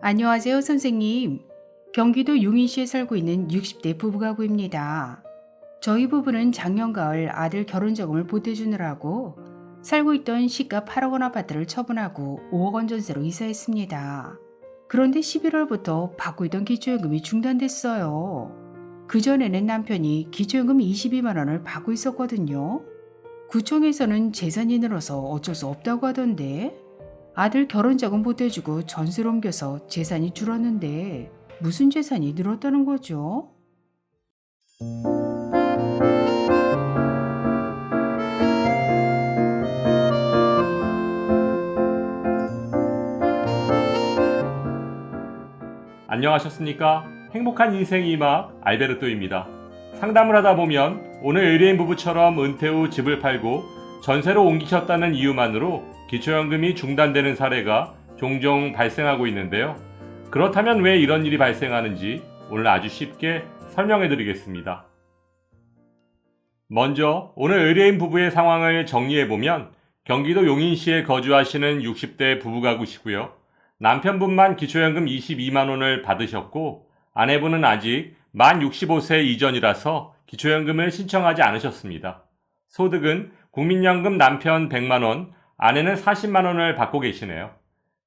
안녕하세요, 선생님. 경기도 용인시에 살고 있는 60대 부부가구입니다. 저희 부부는 작년 가을 아들 결혼자금을 보태주느라고 살고 있던 시가 8억 원 아파트를 처분하고 5억 원 전세로 이사했습니다. 그런데 11월부터 받고 있던 기초연금이 중단됐어요. 그전에는 남편이 기초연금 22만 원을 받고 있었거든요. 구청에서는 재산이 늘어서 어쩔 수 없다고 하던데 아들 결혼자금 보태주고 전세로 옮겨서 재산이 줄었는데 무슨 재산이 늘었다는 거죠? 안녕하셨습니까? 행복한 인생 이막 알베르토입니다. 상담을 하다 보면 오늘 의뢰인 부부처럼 은퇴 후 집을 팔고 전세로 옮기셨다는 이유만으로 기초연금이 중단되는 사례가 종종 발생하고 있는데요. 그렇다면 왜 이런 일이 발생하는지 오늘 아주 쉽게 설명해 드리겠습니다. 먼저 오늘 의뢰인 부부의 상황을 정리해 보면 경기도 용인시에 거주하시는 60대 부부가구시고요. 남편분만 기초연금 22만 원을 받으셨고 아내분은 아직 만 65세 이전이라서 기초연금을 신청하지 않으셨습니다. 소득은 국민연금 남편 100만 원, 아내는 40만 원을 받고 계시네요.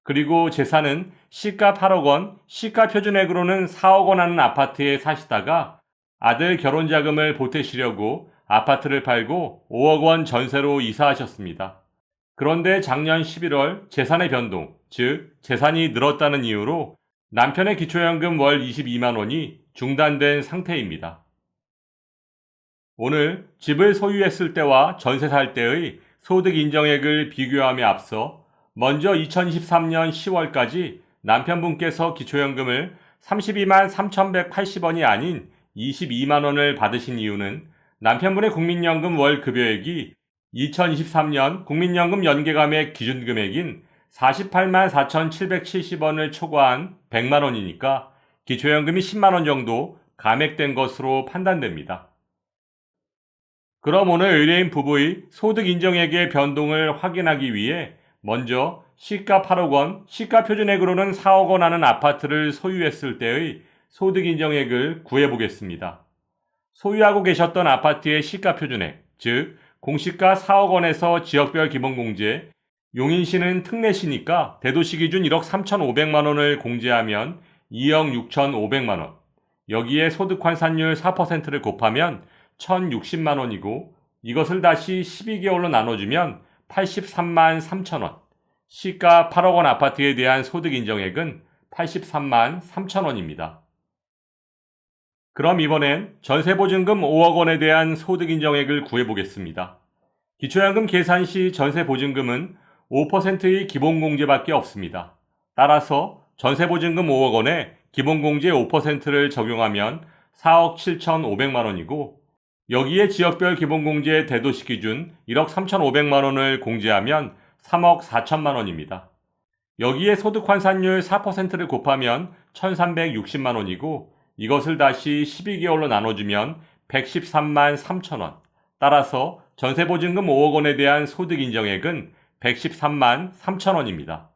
그리고 재산은 시가 8억 원, 시가 표준액으로는 4억 원 하는 아파트에 사시다가 아들 결혼자금을 보태시려고 아파트를 팔고 5억 원 전세로 이사하셨습니다. 그런데 작년 11월 재산의 변동, 즉 재산이 늘었다는 이유로 남편의 기초연금 월 22만 원이 중단된 상태입니다. 오늘 집을 소유했을 때와 전세 살 때의 소득 인정액을 비교함에 앞서 먼저 2023년 10월까지 남편분께서 기초연금을 32만 3,180원이 아닌 22만 원을 받으신 이유는 남편분의 국민연금 월 급여액이 2023년 국민연금 연계감액 기준금액인 48만 4,770원을 초과한 100만 원이니까 기초연금이 10만 원 정도 감액된 것으로 판단됩니다. 그럼 오늘 의뢰인 부부의 소득 인정액의 변동을 확인하기 위해 먼저 시가 8억 원, 시가 표준액으로는 4억 원 하는 아파트를 소유했을 때의 소득 인정액을 구해보겠습니다. 소유하고 계셨던 아파트의 시가 표준액, 즉 공시가 4억 원에서 지역별 기본공제, 용인시는 특례시니까 대도시 기준 1억 3,500만 원을 공제하면 2억 6,500만 원, 여기에 소득 환산율 4%를 곱하면 1,060만 원이고 이것을 다시 12개월로 나눠주면 83만 3천 원, 시가 8억 원 아파트에 대한 소득 인정액은 83만 3천 원입니다. 그럼 이번엔 전세보증금 5억 원에 대한 소득 인정액을 구해보겠습니다. 기초연금 계산 시 전세보증금은 5%의 기본공제밖에 없습니다. 따라서 전세보증금 5억 원에 기본공제 5%를 적용하면 4억 7,500만 원이고 여기에 지역별 기본공제 대도시 기준 1억 3,500만 원을 공제하면 3억 4천만 원입니다. 여기에 소득 환산율 4%를 곱하면 1,360만 원이고 이것을 다시 12개월로 나눠주면 113만 3천 원. 따라서 전세보증금 5억 원에 대한 소득 인정액은 113만 3천 원입니다.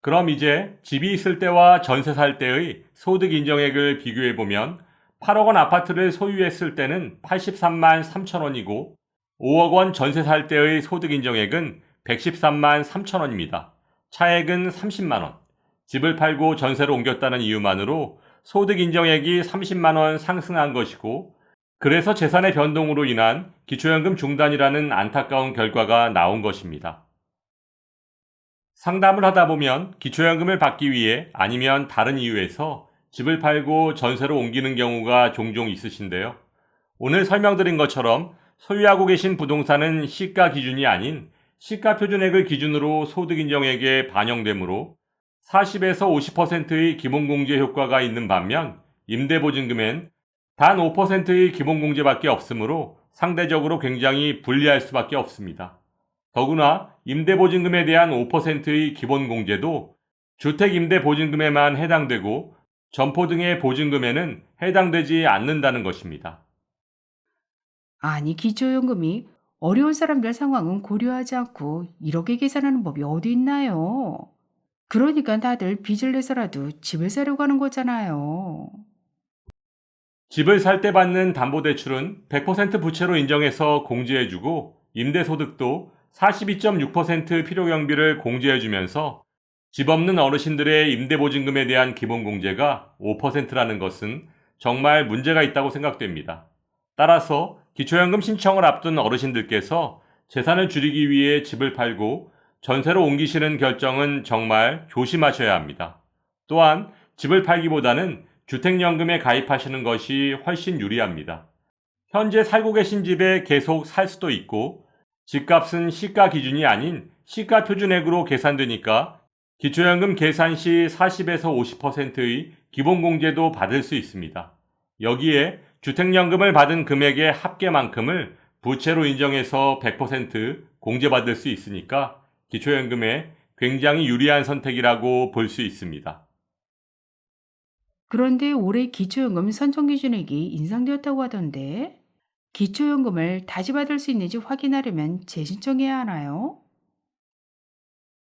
그럼 이제 집이 있을 때와 전세 살 때의 소득 인정액을 비교해보면 8억 원 아파트를 소유했을 때는 83만 3천 원이고 5억 원 전세 살 때의 소득 인정액은 113만 3천 원입니다. 차액은 30만 원. 집을 팔고 전세로 옮겼다는 이유만으로 소득 인정액이 30만 원 상승한 것이고 그래서 재산의 변동으로 인한 기초연금 중단이라는 안타까운 결과가 나온 것입니다. 상담을 하다 보면 기초연금을 받기 위해 아니면 다른 이유에서 집을 팔고 전세로 옮기는 경우가 종종 있으신데요. 오늘 설명드린 것처럼 소유하고 계신 부동산은 시가 기준이 아닌 시가 표준액을 기준으로 소득 인정액에 반영되므로 40에서 50%의 기본공제 효과가 있는 반면 임대보증금엔 단 5%의 기본공제밖에 없으므로 상대적으로 굉장히 불리할 수밖에 없습니다. 더구나 임대보증금에 대한 5%의 기본공제도 주택임대보증금에만 해당되고 점포 등의 보증금에는 해당되지 않는다는 것입니다. 아니, 기초연금이 어려운 사람들 상황은 고려하지 않고 이렇게 계산하는 법이 어디 있나요? 그러니까 다들 빚을 내서라도 집을 사려고 하는 거잖아요. 집을 살 때 받는 담보대출은 100% 부채로 인정해서 공제해주고 임대소득도 42.6% 필요경비를 공제해주면서 집 없는 어르신들의 임대보증금에 대한 기본공제가 5%라는 것은 정말 문제가 있다고 생각됩니다. 따라서 기초연금 신청을 앞둔 어르신들께서 재산을 줄이기 위해 집을 팔고 전세로 옮기시는 결정은 정말 조심하셔야 합니다. 또한 집을 팔기보다는 주택연금에 가입하시는 것이 훨씬 유리합니다. 현재 살고 계신 집에 계속 살 수도 있고 집값은 시가 기준이 아닌 시가 표준액으로 계산되니까 기초연금 계산 시 40에서 50%의 기본공제도 받을 수 있습니다. 여기에 주택연금을 받은 금액의 합계만큼을 부채로 인정해서 100% 공제받을 수 있으니까 기초연금에 굉장히 유리한 선택이라고 볼 수 있습니다. 그런데 올해 기초연금 선정 기준액이 인상되었다고 하던데, 기초연금을 다시 받을 수 있는지 확인하려면 재신청해야 하나요?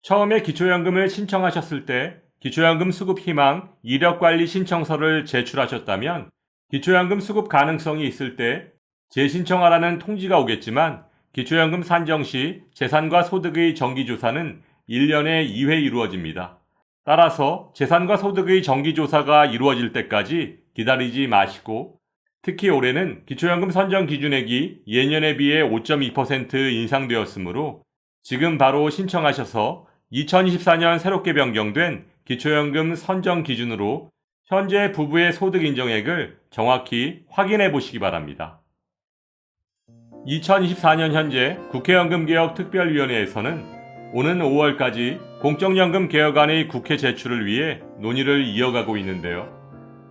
처음에 기초연금을 신청하셨을 때 기초연금 수급 희망 이력관리 신청서를 제출하셨다면 기초연금 수급 가능성이 있을 때 재신청하라는 통지가 오겠지만 기초연금 산정 시 재산과 소득의 정기조사는 1년에 2회 이루어집니다. 따라서 재산과 소득의 정기조사가 이루어질 때까지 기다리지 마시고 특히 올해는 기초연금 선정 기준액이 예년에 비해 5.2% 인상되었으므로 지금 바로 신청하셔서 2024년 새롭게 변경된 기초연금 선정 기준으로 현재 부부의 소득 인정액을 정확히 확인해 보시기 바랍니다. 2024년 현재 국회연금개혁특별위원회에서는 오는 5월까지 공적연금 개혁안의 국회 제출을 위해 논의를 이어가고 있는데요.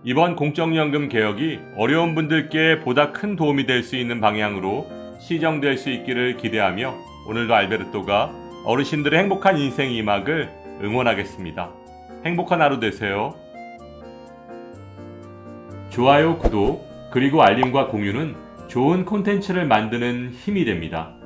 이번 공적연금 개혁이 어려운 분들께 보다 큰 도움이 될 수 있는 방향으로 시정될 수 있기를 기대하며 오늘도 알베르토가 어르신들의 행복한 인생 2막을 응원하겠습니다. 행복한 하루 되세요. 좋아요, 구독, 그리고 알림과 공유는 좋은 콘텐츠를 만드는 힘이 됩니다.